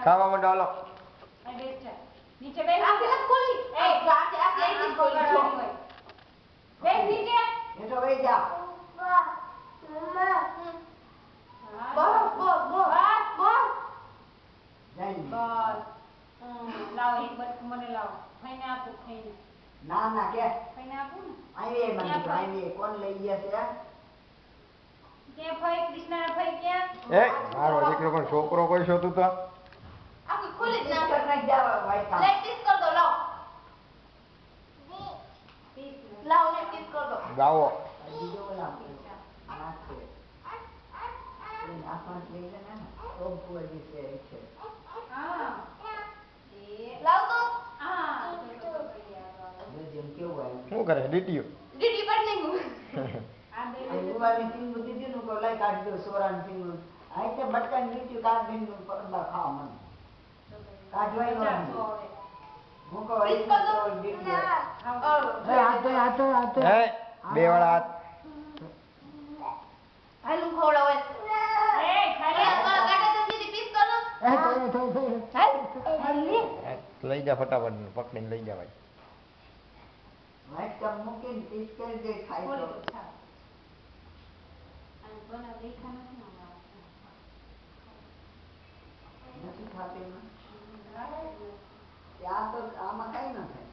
ખાવા માંડો હાલો. નીચે બેસ. આ પેલા ખોલી. એ ગાતે આ પ્લેટ ખોલી છો. બેસ નીચે. એ તો વઈ જા. બસ બસ બસ. જઈ. બસ. લાવો એક બસ મને લાવો. ખાઈને આપો ખાઈને. ના ના કે ખાઈને આપો ને. આવીએ મને આવીએ કોણ લઈ ગયા છે? કે ભાઈ કૃષ્ણના ભાઈ ક્યાં? એ મારો દીકરો પણ છોકરો કોઈ છો તું તો? આખી ખોલી જ ના નાખો. જાવ ભાઈ કા. લેટ કિસ કર દો લાવો. લાવો લેટ કિસ કર દો. ગાવો. બીજો બોલા નાખે એ નાખવાનું લઈ લે ને તો કોઈ છે છે હા લાવ તો હા જેમ કેવું આવ્યું શું કરે ડીટીઓ? દીદી પર નહીં આ બે ઉવાની સિંગ દીદી નું કો લઈ કાઢ દો સોરાન સિંગ આઈ તે બટકા નીચે કાઢ દે નું પરબા ખાવા મને કાઢવાય નો હું કો આઈ તો દીદી હે બે વાળા હાથ. હાલું ખવડાવે એ ખાલી આ કાટા તો દીદી પીસ કરો હાલ હાલી લઈ જા ફટાફટ પકડીને લઈ જા ભાઈ. વાઈટ કપ મૂકીને પીસ કરી દે ખાઈ તો અને બના દેખા નથી ખાતી ને ત્યાં તો આમાં કઈ ન થાય